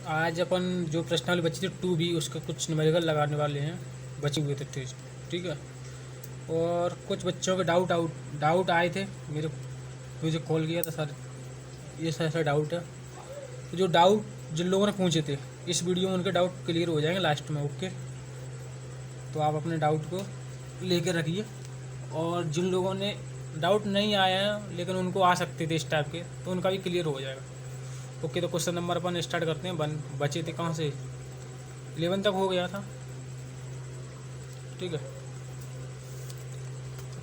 आज अपन जो प्रश्नावली बची थी 2B उसका कुछ न्यूमेरिकल लगाने वाले हैं, बचे हुए थे टेस्ट। ठीक है। और कुछ बच्चों के डाउट आए थे मुझे कॉल किया था सर, ये ऐसा डाउट है। तो जो डाउट जिन लोगों ने पूछे थे इस वीडियो में उनके डाउट क्लियर हो जाएंगे लास्ट में। ओके, तो आप अपने डाउट को लेकर रखिए। और जिन लोगों ने डाउट नहीं आया है लेकिन उनको आ सकते थे इस टाइप के, तो उनका भी क्लियर हो जाएगा। ओके, तो क्वेश्चन नंबर अपन स्टार्ट करते हैं। बचे थे कहाँ से, 11 तक हो गया था। ठीक है,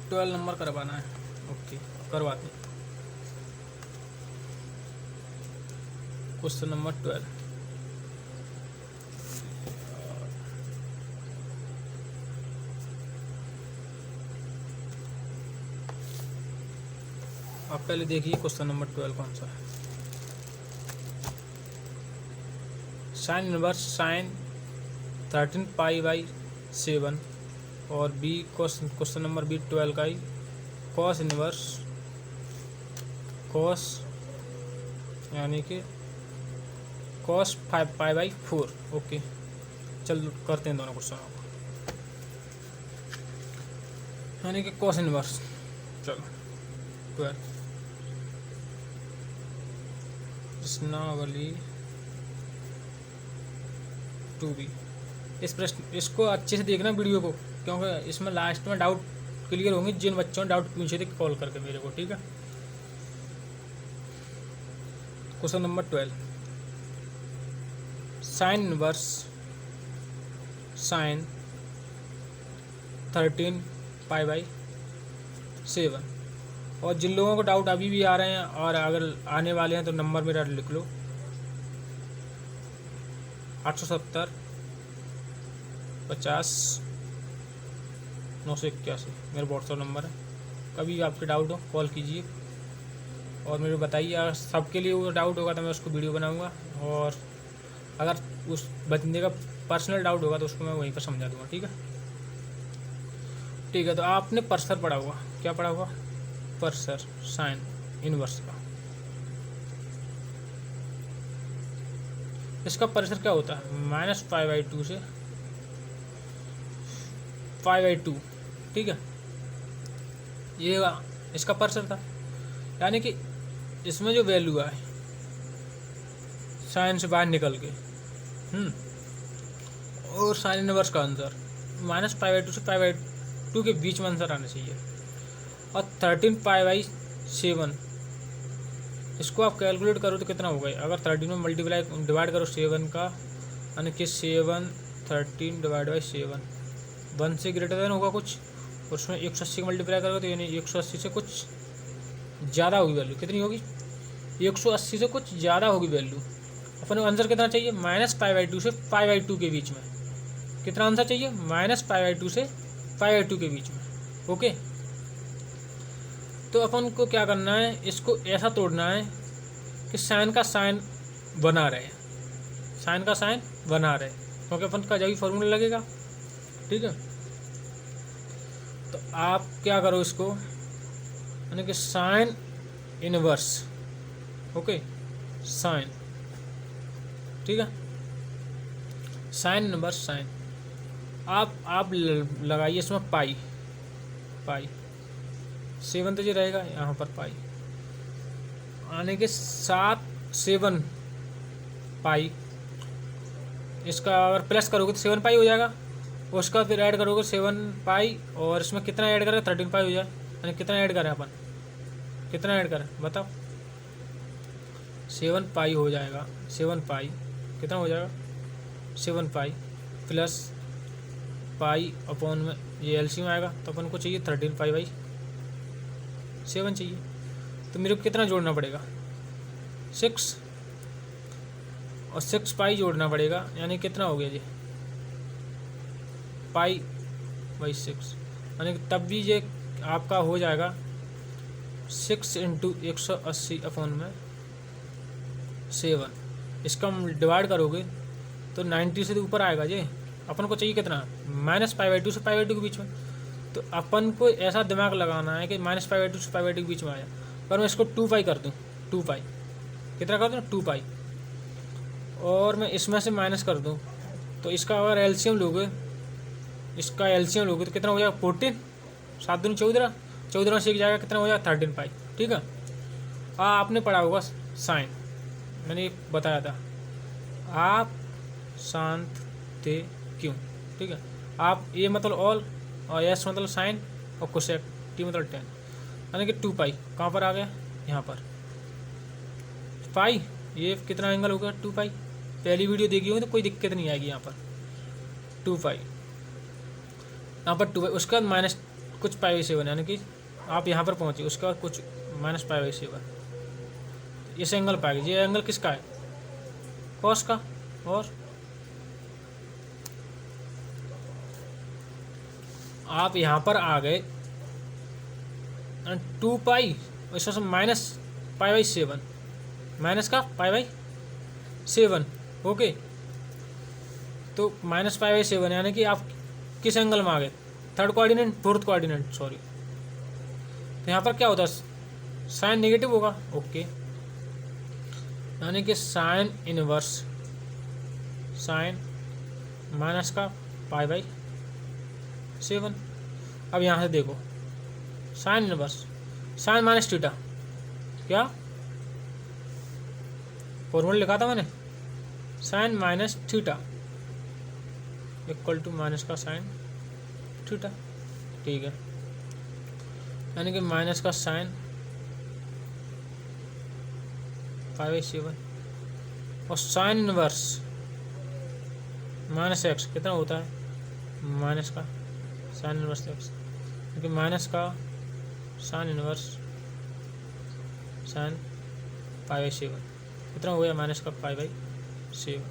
12 नंबर करवाना है। ओके, करवाते हैं। Question number 12। आप पहले देखिए क्वेश्चन नंबर 12 कौन सा है। साइन इनवर्स साइन 13π/7 और बी क्वेश्चन नंबर बी 12 का ही कॉस इनवर्स कॉस यानी कि कॉस 5π/4। ओके, चल करते हैं दोनों क्वेश्चनों को, यानी कि कॉस इनवर्स। चलो 12 प्रश्नावली 2B। इसको अच्छे से देखना वीडियो को, क्योंकि इसमें लास्ट में डाउट क्लियर होंगे जिन बच्चों ने डाउट पूछे थे कॉल करके मेरे को। ठीक है, question number 12। Sine inverse sine 13π/7। और जिन लोगों को डाउट अभी भी आ रहे हैं और अगर आने वाले हैं तो नंबर मेरा लिख लो, 870 50 981 मेरा व्हाट्सअप नंबर है। कभी भी आपके डाउट हो कॉल कीजिए और मेरे को बताइए। अगर सबके लिए वो डाउट होगा तो मैं उसको वीडियो बनाऊंगा, और अगर उस बंदे का पर्सनल डाउट होगा तो उसको मैं वहीं पर समझा दूंगा। ठीक है, ठीक है। तो आपने परसर पढ़ा हुआ, क्या पढ़ा हुआ? परसर साइन इनवर्स का। इसका परसर क्या होता है? -π/2 से π/2। ठीक है, ये इसका परसर था। यानी कि इसमें जो वैल्यू आए साइन से बाहर निकल के, और साइन इनवर्स का आंसर -π/2 से π/2 के बीच में आंसर आना चाहिए। और 13π/7 इसको आप कैलकुलेट करो तो कितना होगा? अगर 13 में डिवाइड करो 7 का, यानी कि 7 13 / 7 1 से ग्रेटर देन होगा कुछ, और उसमें 180 मल्टीप्लाई करोगे तो यानी 180 से कुछ ज़्यादा होगी वैल्यू। कितनी होगी? 180 से कुछ ज़्यादा होगी वैल्यू। अपन को आंसर कितना चाहिए? -π/2 से π/2 के बीच में। कितना आंसर चाहिए? -π/2 से π/2 के बीच में। ओके, तो अपन को क्या करना है, इसको ऐसा तोड़ना है कि साइन का साइन बना रहे, साइन का साइन बना रहे, क्योंकि अपन का जब फॉर्मूला लगेगा। ठीक है, तो आप क्या करो इसको, यानी कि साइन इनवर्स। ओके, साइन, ठीक है, साइन इनवर्स साइन आप लगाइए इसमें पाई 7 तो ये रहेगा यहाँ पर पाई, आने के 7 पाई। इसका अगर प्लस करोगे तो 7 पाई हो जाएगा, उसका फिर ऐड करोगे 7 पाई, और इसमें कितना ऐड करें? 13 पाई हो जाए। यानी कितना ऐड करें अपन, कितना ऐड करें बताओ? 7 पाई हो जाएगा। 7 पाई कितना हो जाएगा? 7 पाई प्लस पाई अपॉन में ये एलसीएम आएगा, तो अपन को चाहिए 13π/7 चाहिए। तो मेरे को कितना जोड़ना पड़ेगा? 6, और 6 पाई जोड़ना पड़ेगा, यानी कितना हो गया ये π/6, यानी कि तब भी ये आपका हो जाएगा 6 × 180/7। इसका डिवाइड करोगे तो 90 से ऊपर आएगा ये। अपन को चाहिए कितना? -π/2 से π/2 के बीच में। तो अपन को ऐसा दिमाग लगाना है कि -π/2 से π/2 के बीच में आया। पर मैं इसको 2 पाई कर दूँ, 2 पाई कितना कर दूँ? 2 पाई। और मैं इसमें से माइनस कर दूँ तो इसका अगर एलसीएम लोगे, इसका एलसीएम लोगे तो कितना हो जाएगा 14, 7 दूनी 14, 14 से एक जाएगा कितना हो जाएगा 13 पाई। ठीक है, आपने पढ़ा होगा साइन, मैंने बताया था आप शांत थे क्यों। ठीक है, आप ए मतलब ऑल और एस मतलब साइन और कोसेक, टी मतलब 10, यानी कि 2 पाई कहाँ पर आ गया, यहाँ पर पाई। ये कितना एंगल होगा 2 पाई, पहली वीडियो देखी होगी तो कोई दिक्कत नहीं आएगी। यहाँ पर 2 पाई, यहाँ पर 2 पाई, उसके बाद माइनस कुछ पाई/7, यानी कि आप यहाँ पर पहुँचे उसके बाद कुछ माइनस पाई/7, इस एंगल पाएगा। ये एंगल किसका है, कॉस का। और आप यहाँ पर आ गए 2 पाई, इसमें माइनस पाई/7, माइनस का पाई/7। ओके, तो माइनस पाई/7 यानी कि आप किस एंगल में आ गए, third coordinate, fourth coordinate sorry. तो यहाँ पर क्या होता है, साइन नेगेटिव होगा। ओके, यानी कि साइन इनवर्स, साइन माइनस का पाई/7। अब यहाँ से देखो sine inverse, sine minus theta, क्या फॉर्मूला लिखा था मैंने, sine minus theta equal to minus का साइन थीटा। ठीक है, यानी कि माइनस का साइन पाई/7 और साइन इनवर्स माइनस एक्स कितना होता है, माइनस का साइन इनवर्स एक्स, क्योंकि माइनस का साइन इनवर्स साइन पाई/7 कितना हो गया, माइनस का पाई/7।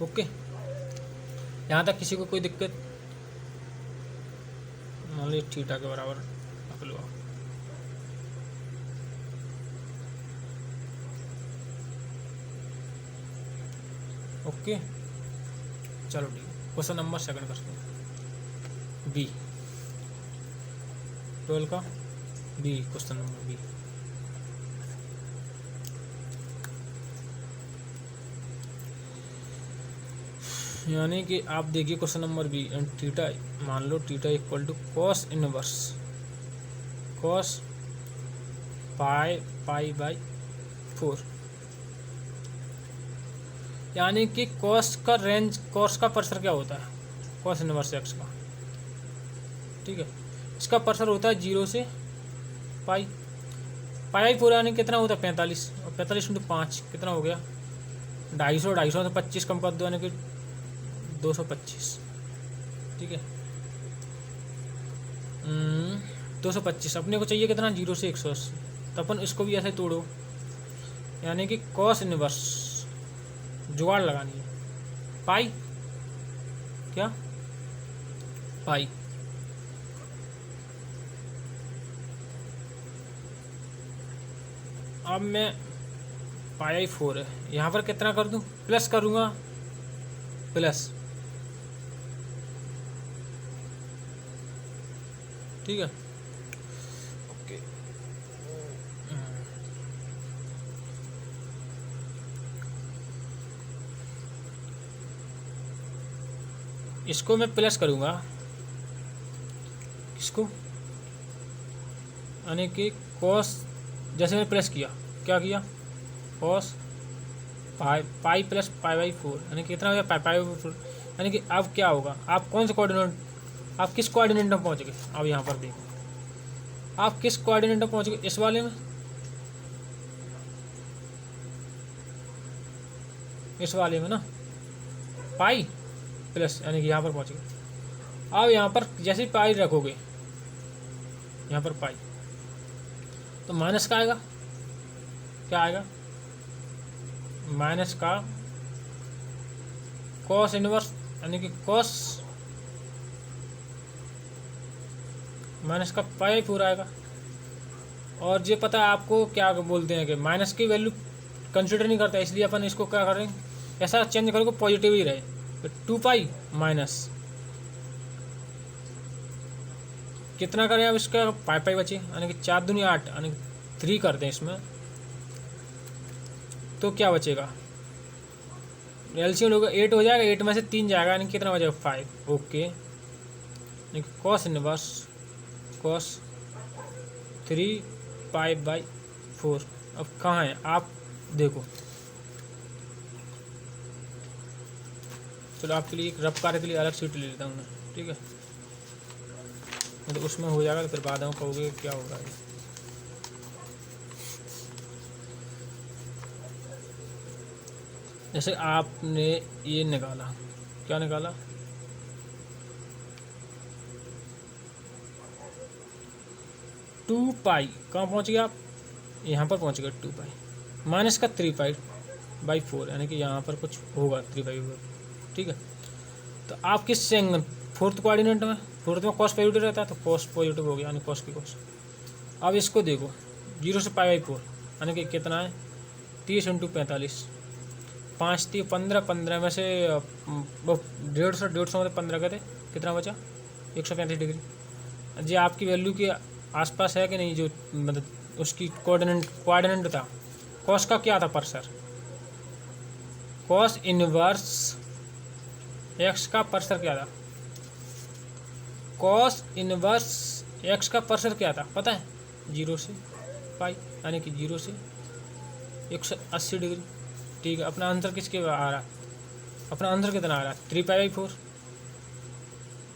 ओके, यहाँ तक किसी को कोई दिक्कत, मान लीजिए थीटा के बराबर रख लो आप। ओके, चलो ठीक है, क्वेश्चन नंबर 2 करते हैं, बी 12 का बी, क्वेश्चन नंबर बी। यानी कि आप देखिए question number B, and theta मान लो theta equal to cos inverse cos पाई/4, यानी कि कॉस का रेंज, कॉस का परसर क्या होता है, कॉस इनवर्स एक्स का। ठीक है, इसका परसर होता है 0 से पाई, पाई/4 यानी कितना होता है 45, और 45 × 5 कितना हो गया 250, 250 से 25 कम कर दो यानी कि 225। ठीक है, 225 अपने को चाहिए कितना, 0 से 180, तो अपन इसको भी ऐसे तोड़ो, यानी कि कॉस इनवर्स जुगाड़ लगानी है, पाई क्या पाई, अब मैं पाई/4 है, यहाँ पर कितना कर दूँ, प्लस करूँगा, प्लस। ठीक है, ओके, इसको मैं प्लस करूँगा, इसको, यानी कि कॉस, जैसे मैंने प्लस किया, क्या किया, कॉस पाई प्लस पाई/4 यानी कि कितना हो गया पाई/4, यानी कि अब क्या होगा, आप कौन से कोऑर्डिनेट, आप किस कोऑर्डिनेट में पहुँच गए, अब यहाँ पर देखो आप किस कोऑर्डिनेट में पहुँच गए, इस वाले में, इस वाले में ना, पाई प्लस, यानी कि यहाँ पर पहुँच गए। अब यहाँ पर जैसे ही पाई रखोगे, यहाँ पर पाई, तो माइनस का आएगा, क्या आएगा, माइनस का कॉस इनवर्स, यानी कि कॉस माइनस का पाई/4 आएगा। और ये पता है आपको क्या बोलते हैं कि माइनस की वैल्यू कंसिडर नहीं करता, इसलिए अपन इसको क्या करें, ऐसा चेंज करोगे पॉजिटिव ही रहे, तो 2 पाई माइनस कितना करें, अब इसका पाई बचे, यानी कि 4 दूनी 8, यानी कि 3 करते हैं इसमें, तो क्या बचेगा, एलसीएम होगा 8 हो जाएगा, 8 में से 3 जाएगा, यानी कितना हो जाएगा 5। Okay, cos inverse cos 3 पाई/4। अब कहाँ है आप देखो, चलो आपके लिए एक रफ कार्य के लिए अलग सीट ले लेता हूँ मैं, ठीक है, मतलब उसमें हो जाएगा तो फिर बाद में कहोगे क्या होगा ये। जैसे आपने ये निकाला, क्या निकाला, 2 पाई, कहाँ पहुँच गया आप, यहाँ पर पहुँच गए 2 पाई माइनस का 3 पाई/4, यानी कि यहाँ पर कुछ होगा 3 पाई, ठीक है। तो आप किस एंगल, फोर्थ कोऑर्डिनेट में, फोर्थ में कॉस पॉजिटिव रहता है तो कॉस पॉजिटिव हो गया, यानी कॉस की कॉस। अब इसको देखो 0 से पाई/4, यानी कि कितना है 30 × 45, 5 3 15, 15 में से 150 में 15 का थे, कितना बचा 135 डिग्री। जी आपकी वैल्यू के आसपास है कि नहीं, जो मतलब उसकी कोऑर्डिनेट था, कॉस का क्या था परसर, कॉस इनवर्स एक्स का परसर क्या था, कॉस इनवर्स एक्स का परसर क्या था पता है, 0 से पाई, यानी कि 0 से 180 डिग्री, ठीक है। अपना आंसर किसके आ रहा है, अपना आंसर कितना आ रहा है 3 पाई/4,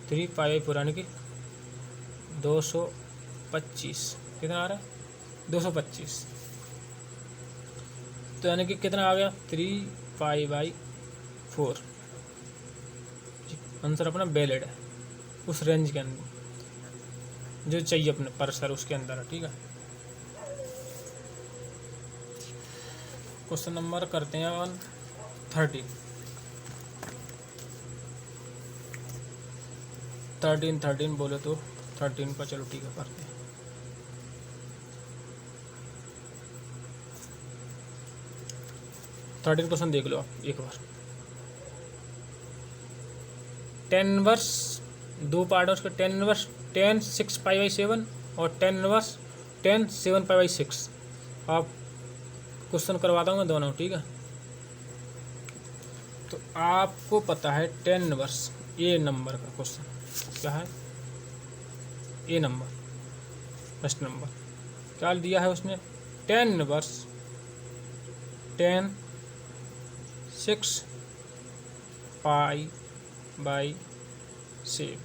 3 पाई/4 यानी कि 225, कितना आ रहा है 225, तो यानी कि कितना आ गया 3 पाई/4, आंसर अपना वैलिड है, उस रेंज के अंदर जो चाहिए अपने परसर उसके अंदर है, ठीक है। क्वेश्चन नंबर करते हैं 13 बोले तो 13 का, चलो ठीक है करते हैं। क्वेश्चन देख लो आप एक बार, टेन इनवर्स 2 पार्ट है उसका, टेन इनवर्स 10 6 पाई/7 और 10 इनवर्स 10 7 पाई/6। आप क्वेश्चन करवाता हूँ मैं दोनों, ठीक है। तो आपको पता है 10 इनवर्स ए नंबर का क्वेश्चन क्या है, ए नंबर फर्स्ट नंबर क्या दिया है उसने, 10 इनवर्स 10 6 पाई/7,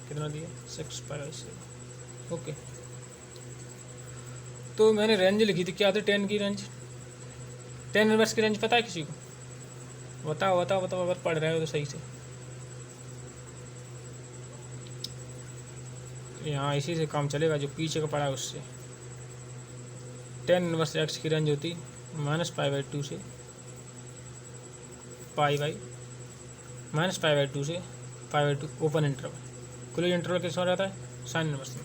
कितना दिया 6 पाई/7। ओके, तो मैंने रेंज लिखी थी, क्या थी 10 की रेंज, 10 इनवर्स की रेंज पता है किसी को, बताओ अगर पढ़ रहे हो तो सही से। यहाँ इसी से काम चलेगा, जो पीछे का पढ़ा है उससे। 10 इनवर्स एक्स की रेंज होती -पाई/2 से -पाई/2 से पाई/2 ओपन इंटरवल, क्लोज इंटरवल किस में रहता है साइन इनवर्स में,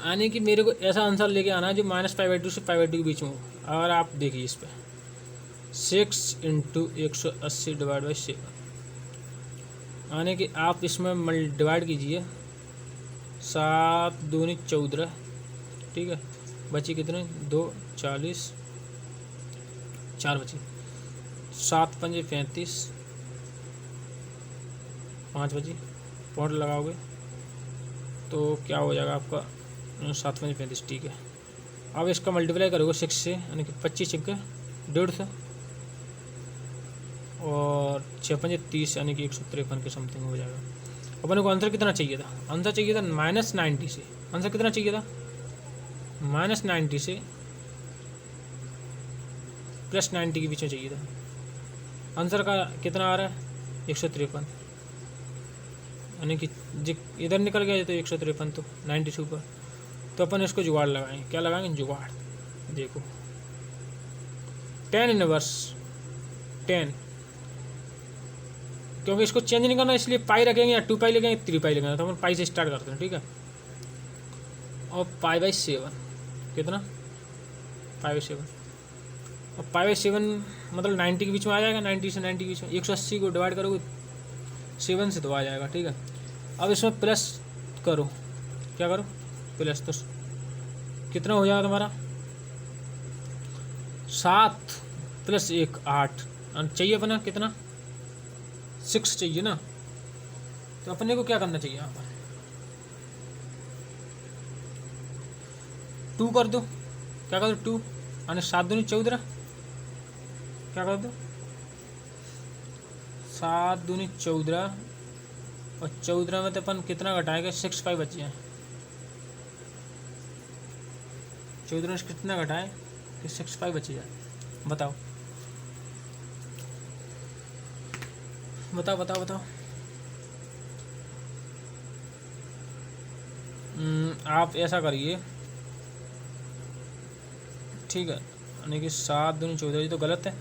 यानी कि मेरे को ऐसा आंसर लेके आना है जो -पाई/2 से पाई/2 के बीच में हो। और आप देखिए इस पर 6 × 180/7, यानी कि आप इसमें डिवाइड कीजिए, 7 दूनी 14, ठीक है, बची कितने 2 40, 4 बची, 7 पंजे 35, 5 बची, पॉइंट लगाओगे तो क्या हो जाएगा आपका 7 पंजे 35, ठीक है। अब इसका मल्टीप्लाई करोगे 6 से, यानी कि 25 6 150, और 6 पंजे 30, यानी कि 153 के समथिंग हो जाएगा। अपने को आंसर कितना चाहिए था, आंसर चाहिए था -90 से, आंसर कितना चाहिए था -90 से +90 के बीच में चाहिए था। आंसर का कितना आ रहा है 153, यानी कि इधर निकल गया तो 153, तो 90 से ऊपर। तो अपन इसको जुगाड़ लगाएंगे, क्या लगाएंगे जुगाड़, देखो 10 इनवर्स 10, क्योंकि इसको चेंज नहीं करना इसलिए पाई रखेंगे, या 2 पाई लगेंगे 3 पाई लगेंगे, तो अपन पाई से स्टार्ट करते हैं, ठीक है। और पाई/7 कितना पाई/7, और पाई/7 मतलब 90 के बीच में आ जाएगा, 90 से 90 के बीच में, 180 को डिवाइड करोगे 7 से तो आ जाएगा, ठीक है। अब इसमें प्लस करो, क्या करो प्लस, तो कितना हो जाएगा तुम्हारा 7 + 1 8 चाहिए अपना कितना 6 चाहिए ना। तो अपने को क्या करना चाहिए यहाँ पर 2 कर दो। क्या कर दो 2 यानी 7 दूनी 14। क्या कर दो 7 दूनी 14 और 14 में तो अपन कितना घटाएंगे 6 पाई बचे हैं। 14 से कितना घटाए कि 6 पाई बचे जाए। बताओ बताओ बताओ बताओ। आप ऐसा करिए ठीक है, यानी कि 7 दूनी 14 ये तो गलत है,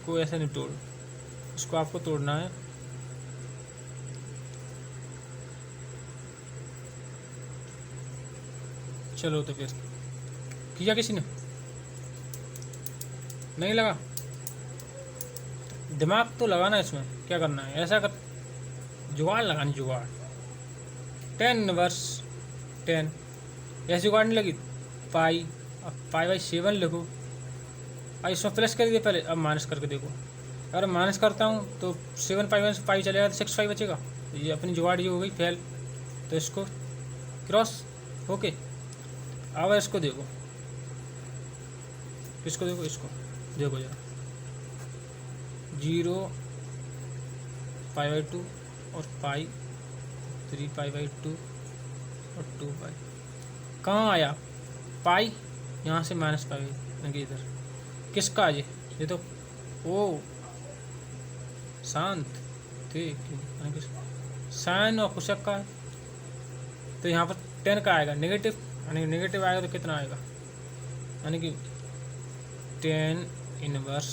कोई ऐसे नहीं तोड़, इसको आपको तोड़ना है। चलो तो फिर किया किसी ने नहीं लगा, दिमाग तो लगाना है इसमें। क्या करना है ऐसा कर जुगाड़ लगानी, जुगाड़ 10 इनवर्स 10 ऐसे जुगाड़ नहीं लगी पाई। अब पाई बाई 7 लिखो और इसमें प्लस कर दिए पहले, अब माइनस करके देखो। अगर माइनस करता हूँ तो 7 पाई 1 पाई चलेगा तो 6 पाई बचेगा। ये अपनी जुगाड़ ये हो गई फेल, तो इसको क्रॉस ओके। अब इसको देखो, किसको देखो, इसको देखो जरा 0 पाई बाई 2 और पाई 3 पाई बाई 2 और 2 पाई कहाँ आया पाई, यहाँ से माइनस पाई यानी इधर किसका ये तो ओ शांत थे यानी साइन और कुशक का है। तो यहाँ पर 10 का आएगा नेगेटिव, यानी नेगेटिव आएगा तो कितना आएगा यानी कि 10 इनवर्स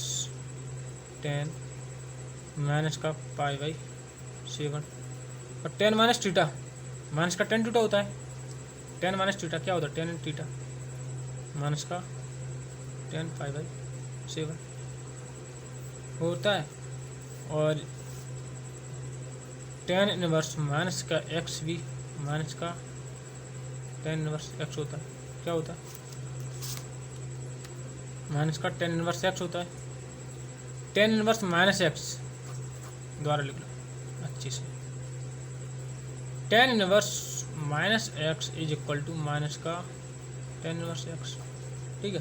10 माइनस का पाई बाई 7 और 10 माइनस थीटा, माइनस का 10 थीटा होता है। 10 माइनस थीटा क्या होता है 10 थीटा माइनस का 10 पाई बाई 7 होता है। और 10 इनवर्स माइनस का एक्स भी माइनस का 10 इनवर्स एक्स होता है। क्या होता है माइनस का 10 इनवर्स एक्स होता है। 10 इनवर्स माइनस एक्स द्वारा लिख लो अच्छे से। 10 inverse minus x is equal to minus का 10 इनवर्स एक्स, ठीक है।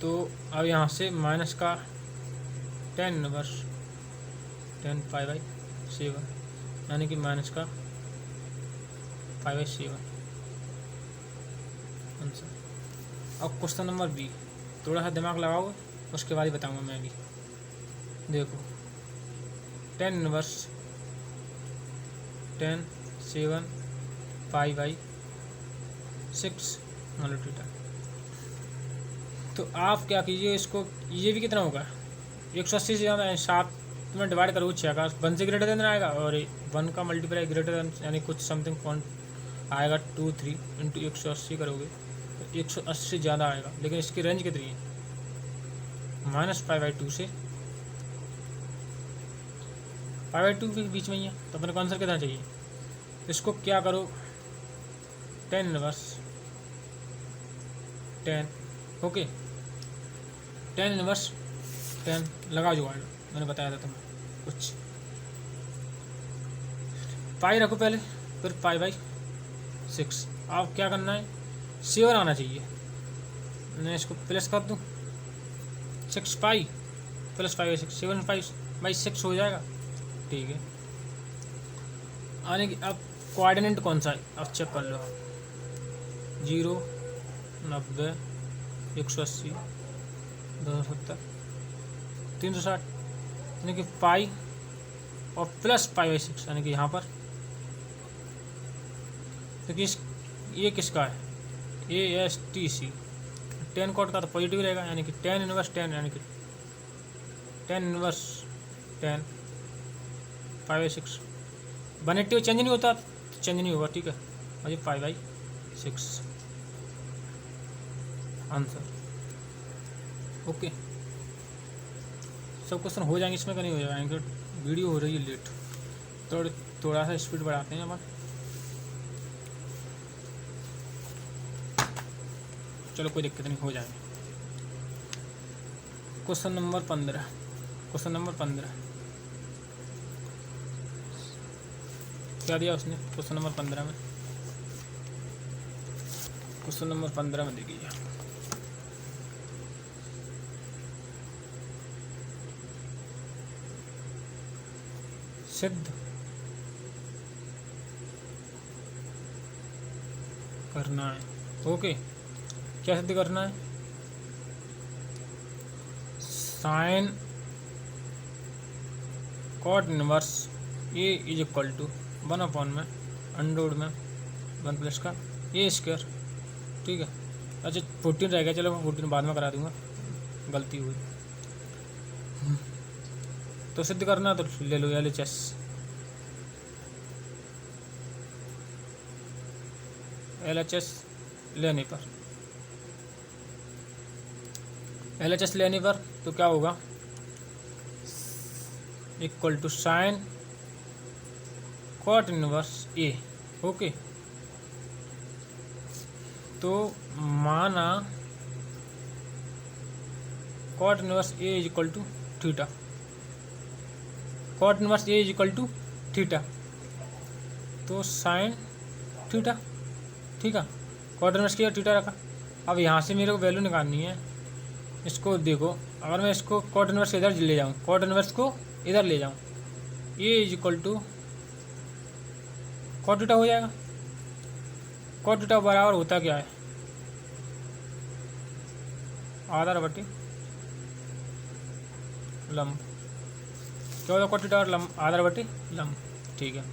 तो अब यहाँ से माइनस का 10 इनवर्स 10 पाई बाई 7 यानी कि माइनस का पाई बाई 7 आंसर। अब क्वेश्चन नंबर बी, थोड़ा सा दिमाग लगाओ उसके बाद ही बताऊंगा मैं भी। देखो 10 इनवर्स 10 7 पाई बाई 6 मान लो थीटा। तो आप क्या कीजिए इसको, ये भी कितना होगा 180 से ज़्यादा है 7 में डिवाइड करोगे 6 का 1 से ग्रेटर देन आएगा और 1 का मल्टीप्लाई ग्रेटर देन यानी कुछ समथिंग पॉइंट आएगा 2 3 इंटू 180 करोगे तो 180 से ज़्यादा आएगा। लेकिन इसकी रेंज कितनी है माइनस पाई बाई 2 से पाई बाई 2 के बीच में ही है। तो अपने को आंसर कितना चाहिए, इसको क्या करो 10 इनवर्स 10 ओके 10 इनवर्स 10 लगा जुगाड़, मैंने बताया था तुम्हें कुछ। पाई रखो पहले फिर पाई बाई 6। अब क्या करना है 7 आना चाहिए, मैं इसको प्लस कर दूँ 6 pi plus pi by 6 7 pi by 6 हो जाएगा, ठीक है। आने की अब कोऑर्डिनेट कौन सा है अब चेक कर लो 0 90 180 270 360 यानी कि पाई और प्लस पाई बाई 6 यानी कि यहाँ पर तो ये किसका है ASTC 10 कोड का तो पॉजिटिव रहेगा यानी कि 10 इनवर्स 10 यानी कि 10 इनवर्स 10 पाई बाई 6 180 चेंज नहीं होता, चेंज नहीं होगा, ठीक है। और ये पाई बाई 6 आंसर ओके। सब क्वेश्चन हो जाएंगे इसमें का नहीं हो जाएंगे, वीडियो हो रही है लेट, तो थोड़ा सा स्पीड बढ़ाते हैं अपन। चलो कोई दिक्कत नहीं, हो जाएगा। क्वेश्चन नंबर 15, क्वेश्चन नंबर 15 क्या दिया उसने क्वेश्चन नंबर 15 में? क्वेश्चन नंबर 15 में देखिए, सिद्ध करना है। ओके, क्या सिद्ध करना है? Sine cot inverse a is equal to 1 में अंडर में 1 प्लस का ए स्क्वायर। ठीक है, अच्छा 14 रह गया, चलो 14 बाद में करा दूंगा, गलती हुई। तो सिद्ध करना तो ले लो LHS। LHS लेने पर LHS लेने पर तो क्या होगा? Equal to sine cot inverse a. Okay, तो माना cot inverse a is equal to theta, cot inverse a is equal to theta, तो साइन थीटा। ठीक है, कॉट इनवर्स की थीटा रखा। अब यहाँ से मेरे को वैल्यू निकालनी है। इसको देखो, अगर मैं इसको कॉट इनवर्स इधर ले जाऊँ, कॉट इनवर्स को इधर ले जाऊँ, A is equal to cot theta हो जाएगा। कॉट थीटा बराबर होता क्या है? आधार बटे लंब। क्या होता है कॉट थीटा और लंब? आधार बटे लंब। ठीक है,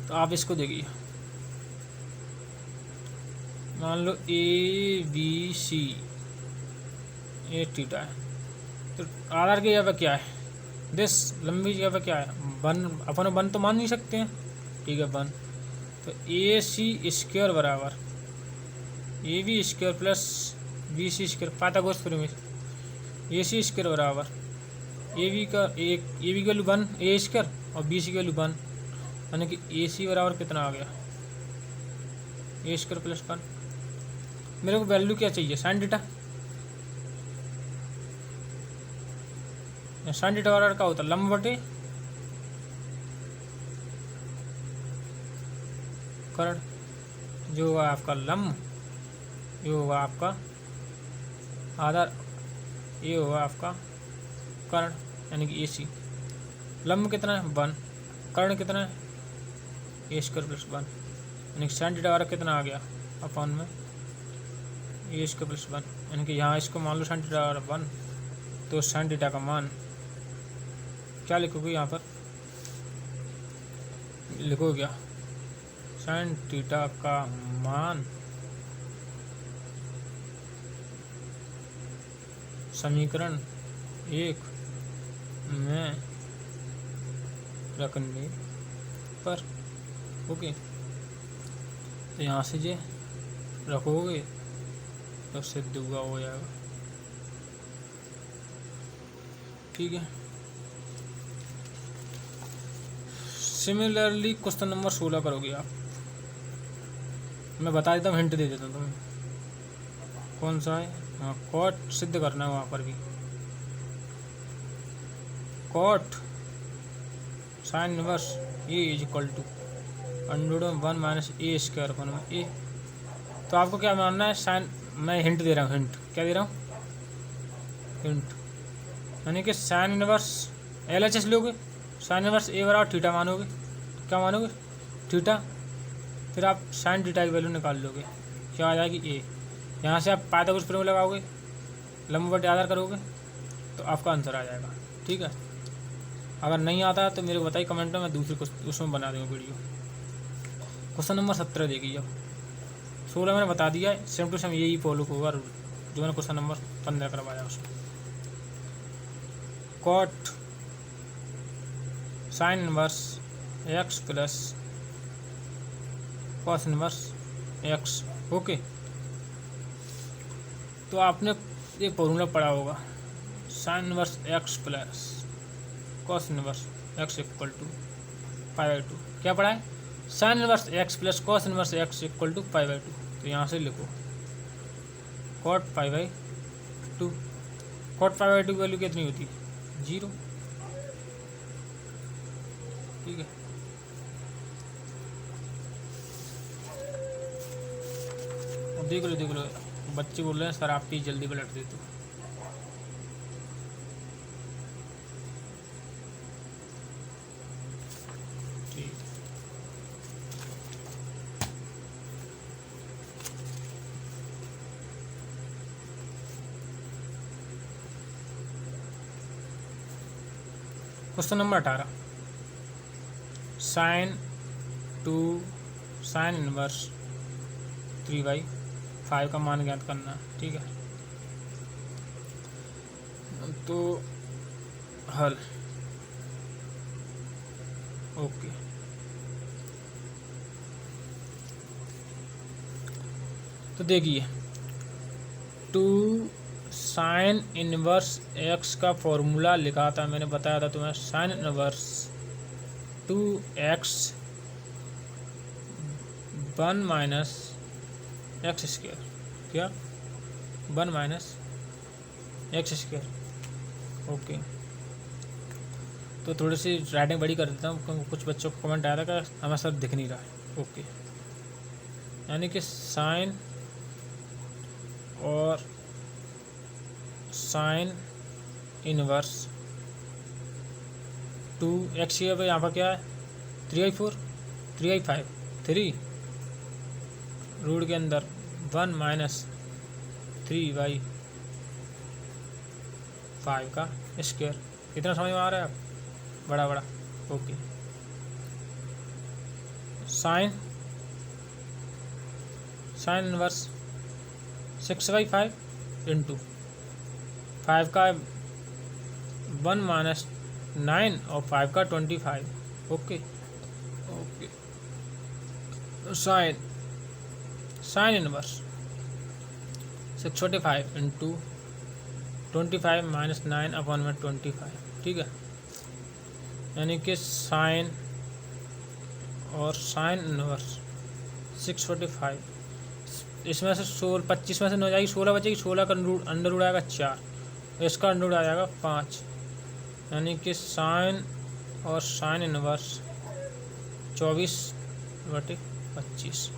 तो आप इसको देखिए, मान लो ABC ये थीटा है, तो आधार की जगह पे क्या है? दिस लंबी जगह पे क्या है? 1। अपन 1 तो मान नहीं सकते हैं। ठीक है, 1। तो AC स्क्वायर बराबर AB square plus BC square, Pythagoras theorem में AC स्क्वायर बराबर AB का एक, AB की वैल्यू 1 A स्क्वायर और BC की वैल्यू 1, यानी कि AC बराबर कितना आ गया? A square plus 1। मेरे को वैल्यू क्या चाहिए? Sine theta. साइन थीटा बराबर क्या होता है? लंब बटे कर्ण, जो होगा आपका लंब, ये होगा आपका आधार, ये होगा आपका कर्ण, यानी कि AC। लंब कितना है? 1। कर्ण कितना है? A स्क्वायर प्लस 1, यानी कि साइन थीटा बराबर कितना आ गया? अपॉन में A स्क्वायर प्लस 1, यानी कि यहाँ इसको मान लो साइन थीटा बराबर 1, तो साइन थीटा का मान क्या लिखोगे? यहाँ पर लिखो क्या? साइन थीटा का मान समीकरण 1 में रखने पर। ओके, तो यहाँ से जे रखोगे तो सिद्ध हुआ हो जाएगा। ठीक है, सिमिलरली क्वेश्चन नंबर 16 करोगे आप। मैं बता देता हूँ, हिंट दे देता हूँ तुम्हें कौन सा है। हाँ, कॉट सिद्ध करना है वहाँ पर भी। Cot sine inverse a is equal to √1 minus a square upon में ए। तो आपको क्या मानना है? साइन, मैं हिंट दे रहा हूँ। हिंट क्या दे रहा हूँ? हिंट, यानी कि साइन इनवर्स LHS लोगे, साइन इनवर्स ए बराबर थीटा मानोगे। क्या मानोगे? थीटा। फिर आप साइन थीटा की वैल्यू निकाल लोगे, क्या आ जाएगी? ए। यहाँ से आप पाइथागोरस थ्योरम लगाओगे, लंब बटे आधार करोगे, तो आपका आंसर आ जाएगा। ठीक है, अगर नहीं आता तो मेरे को बताइए कमेंट में, मैं दूसरे उसमें बना दूँगा वीडियो। क्वेश्चन नंबर 17 देखिए। अब 16 मैंने बता दिया है, सेम टू सेम यही फॉलो होगा जो मैंने क्वेश्चन नंबर 15 करवाया उसमें। Cot sine inverse x plus cos inverse x। Okay, तो आपने ये फॉर्मूला पढ़ा होगा, sine inverse x plus cos inverse x equal to π/2। क्या पढ़ा है? Sine inverse x plus cos inverse x equal to π/2। तो यहाँ से लिखो cot pi by two. Cot pi by two की वैल्यू कितनी होती है? 0। ठीक है, अब देख लो बच्चे बोल रहे हैं सर आप प्लीज जल्दी पलट दे। तो ठीक, क्वेश्चन नंबर 18, साइन इनवर्स 3/5 का मान ज्ञात करना। ठीक है, तो हल ओके। तो देखिए 2 साइन इनवर्स x का फॉर्मूला लिखा था, मैंने बताया था तुम्हें। Sine inverse 2x 1 minus x square, क्या 1 माइनस एक्स स्क्वायर। ओके, तो थोड़ी सी राइटिंग बड़ी कर देता हूँ क्योंकि कुछ बच्चों को कमेंट आया था कि हमें सब दिख नहीं रहा है। ओके, यानी कि साइन और साइन इनवर्स 2x यहाँ पर क्या है 3/4 3/5 3 रूट के अंदर 1 माइनस 3/5 का स्क्वायर। इतना समझ में आ रहा है आप? बड़ा ओके। साइन इनवर्स 6/5 इंटू 5 का 1 माइनस 9 और 5 का 25। Okay, sine inverse 6/5 into 25 minus 9 upon में 25। ठीक है, यानी कि साइन और साइन इनवर्स 6/5, इसमें से 25 में से 9 जाएगी 16 बचेगी, 16 का अंडर रूट आएगा 4, इसका अंडर रूट आ जाएगा 5, यानी कि साइन और साइन इनवर्स 24/25।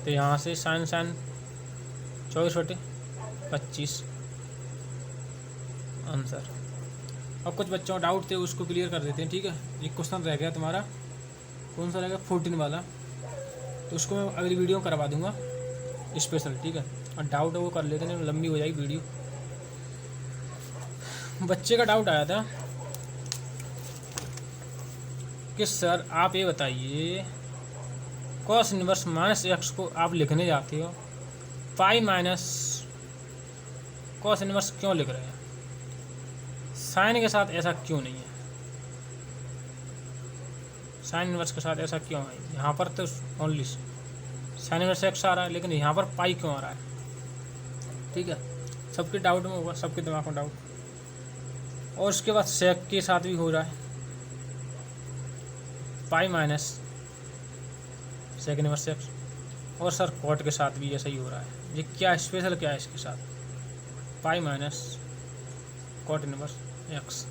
तो यहाँ से साइन 24/25 आंसर। अब कुछ बच्चों का डाउट थे उसको क्लियर कर देते हैं। ठीक है, एक क्वेश्चन रह गया तुम्हारा, कौन सा रहेगा 14 वाला, तो उसको मैं अगली वीडियो में करवा दूंगा स्पेशल। ठीक है, और डाउट है वो कर लेते हैं, लंबी हो जाएगी वीडियो। बच्चे का डाउट आया था कि सर आप ये बताइए कॉस इनवर्स माइनस एक्स को आप लिखने जाते हो पाई माइनस कॉस इनवर्स क्यों लिख रहे हैं, साइन के साथ ऐसा क्यों नहीं है, साइन इनवर्स के साथ ऐसा क्यों है? यहाँ पर तो ओनली साइन इनवर्स एक्स आ रहा है, लेकिन यहाँ पर पाई क्यों आ रहा है? ठीक है, सबके डाउट में होगा, सबके दिमाग में डाउट। और उसके बाद सेक के साथ भी हो रहा है pi minus sec inverse x, और सर कॉट के साथ भी ऐसा ही हो रहा है। ये क्या स्पेशल क्या है इसके साथ? Pi minus cot inverse x.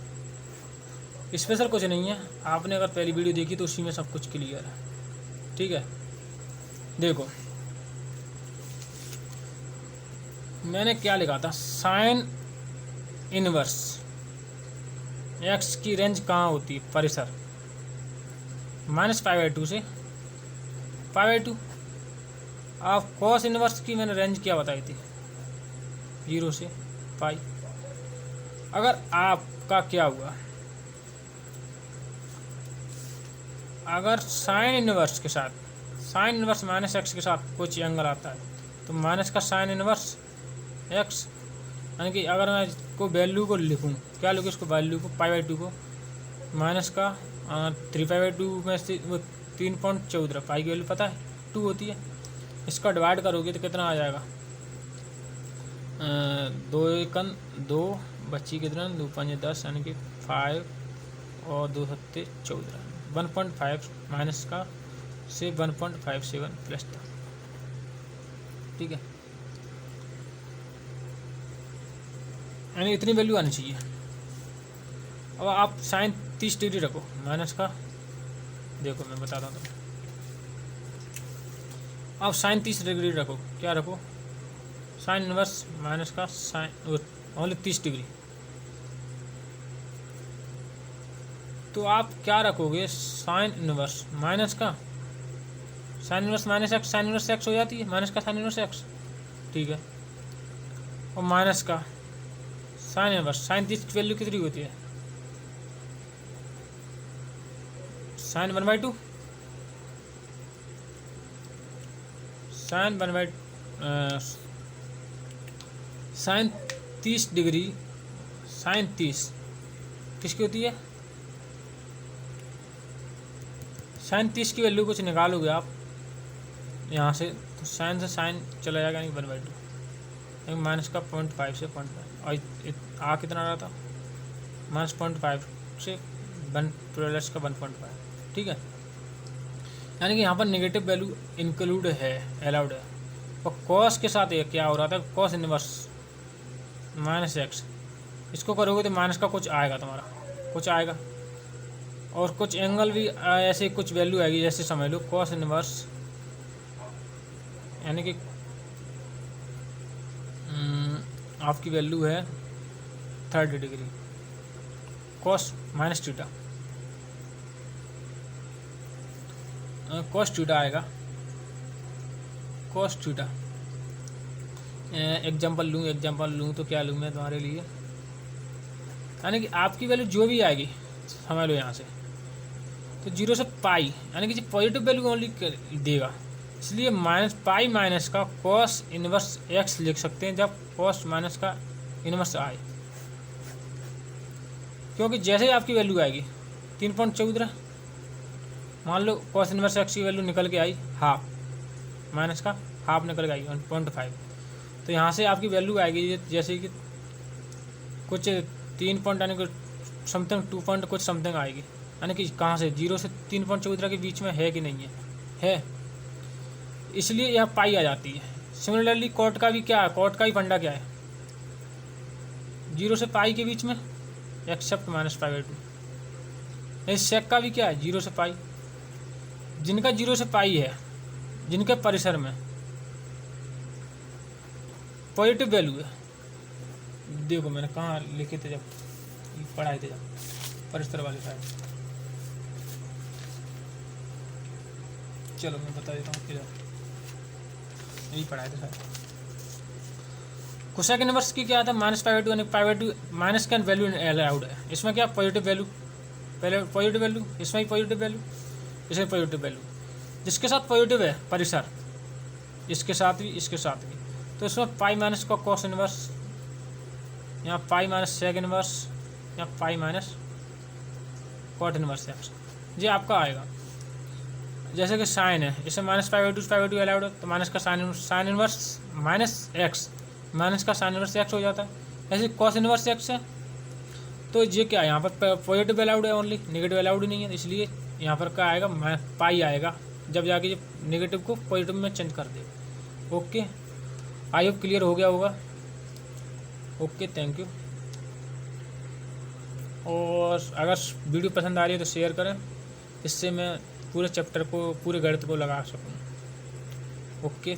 Special कुछ नहीं है, आपने अगर पहली वीडियो देखी तो उसी में सब कुछ क्लियर है। ठीक है, देखो मैंने क्या लिखा था, साइन इनवर्स एक्स की रेंज कहाँ होती है, परिसर -π/2 से π/2। आप कॉस इनवर्स की मैंने रेंज क्या बताई थी, 0 से पाई। अगर आपका क्या हुआ, अगर साइन इनवर्स के साथ साइन इनवर्स माइनस एक्स के साथ कुछ एंगल आता है तो माइनस का साइन इनवर्स एक्स, यानी कि अगर मैं को वैल्यू को लिखूं, क्या लिखूँ इसको, वैल्यू को π/2 को माइनस का 3π/2 में से 3.14 पाई की वैल्यू पता है 2 होती है, इसका डिवाइड करोगे तो कितना आ जाएगा, 2 1 2 बच्ची कितना 2 5 10, यानी कि 5 और 2 7 14, 1.5 माइनस का से 1.57 प्लस था। ठीक है, यानी इतनी वैल्यू आनी चाहिए। अब आप साइन 30 डिग्री रखो माइनस का, देखो मैं बताता हूँ तुम्हें। आप साइन 30 डिग्री रखो, क्या रखो, साइन इनवर्स माइनस का साइन ओनली 30 डिग्री। तो आप क्या रखोगे, साइन इनवर्स माइनस का sine inverse minus x, sine inverse x हो जाती है, माइनस का साइन इनवर्स एक्स, ठीक है। और माइनस का साइन इनवर्स, साइन 30 की वैल्यू कितनी होती है, sine 1/2, sine 1/, sine 30 degree, sine 30 किसकी होती है, साइन 30 की वैल्यू कुछ निकालोगे आप यहाँ से, तो साइन से साइन चला जाएगा, नहीं 1/2, माइनस का 0.5 से 0.5, और आ कितना रहा था, माइनस 0.5 से 1 प्लस का 1.5, ठीक है। यानी कि यहाँ पर नेगेटिव वैल्यू इंक्लूड है, अलाउड है। और कॉस के साथ ये क्या हो रहा था, कॉस इनवर्स माइनस एक्स, इसको करोगे तो माइनस का कुछ आएगा, तुम्हारा कुछ आएगा। और कुछ एंगल भी ऐसे कुछ वैल्यू आएगी, जैसे समझ लो कॉस इनवर्स, यानी कि आपकी वैल्यू है 30 degree, cos minus theta, cos theta आएगा, कॉस थीटा। एग्जाम्पल लूँ तो क्या लूँ मैं तुम्हारे लिए, यानी कि आपकी वैल्यू जो भी आएगी समझ लो यहाँ से, तो 0 से पाई, यानी कि पॉजिटिव वैल्यू ओनली देगा, इसलिए माइनस पाई माइनस का कॉस इनवर्स एक्स लिख सकते हैं जब कॉस माइनस का इनवर्स आए, क्योंकि जैसे ही आपकी वैल्यू आएगी 3.14, मान लो कॉस इनवर्स एक्स की वैल्यू निकल के आई हाफ, माइनस का हाफ निकल के आई 1.5, तो यहाँ से आपकी वैल्यू आएगी जैसे कि कुछ 3 पॉइंट, यानी कि समथिंग 2 पॉइंट कुछ समथिंग आएगी, यानी कि कहाँ से 0 से 3.14 के बीच में है कि नहीं है, इसलिए यह पाई आ जाती है। सिमिलरली कॉट का भी क्या है, कॉट का ही फंडा क्या है, 0 से पाई के बीच में एक्सेप्ट -π/2। सेक का भी क्या है, 0 से पाई, जिनका 0 से पाई है, जिनके परिसर में पॉजिटिव वैल्यू है, देखो मैंने कहाँ लिखे थे जब पढ़ाए थे, जब परिसर वाले साइड, चलो मैं बता देता हूँ किधर, यही पढ़ाए थे सारे। कोसेक इनवर्स की क्या था, -π/2, यानी π/2 माइनस का वैल्यू अलाउड है, इसमें क्या पॉजिटिव वैल्यू, पहले पॉजिटिव वैल्यू, इसमें ही पॉजिटिव वैल्यू, इसमें पॉजिटिव वैल्यू, जिसके साथ पॉजिटिव है परिसर, इसके साथ भी, इसके साथ भी, तो इसमें पाई माइनस का कॉस इनवर्स, यहाँ पाई माइनस सेक इनवर्स, यहाँ pi minus cot inverse x, ये आपका आएगा। जैसे कि साइन है, इसमें -π/2 अलाउड है, तो माइनस का sine inverse minus x, minus का साइन इनवर्स एक्स हो जाता है। ऐसे कॉस इनवर्स एक्स है, तो ये क्या है, यहाँ पर पॉजिटिव अलाउड है ओनली, नेगेटिव अलाउड नहीं है, इसलिए यहाँ पर क्या आएगा, पाई आएगा, जब जाके ये नेगेटिव को पॉजिटिव में चेंज कर दे। ओके, आई होप क्लियर हो गया होगा। Okay, thank you. और अगर वीडियो पसंद आ रही है तो शेयर करें, इससे मैं पूरे चैप्टर को, पूरे गणित को लगा सकूँ। ओके।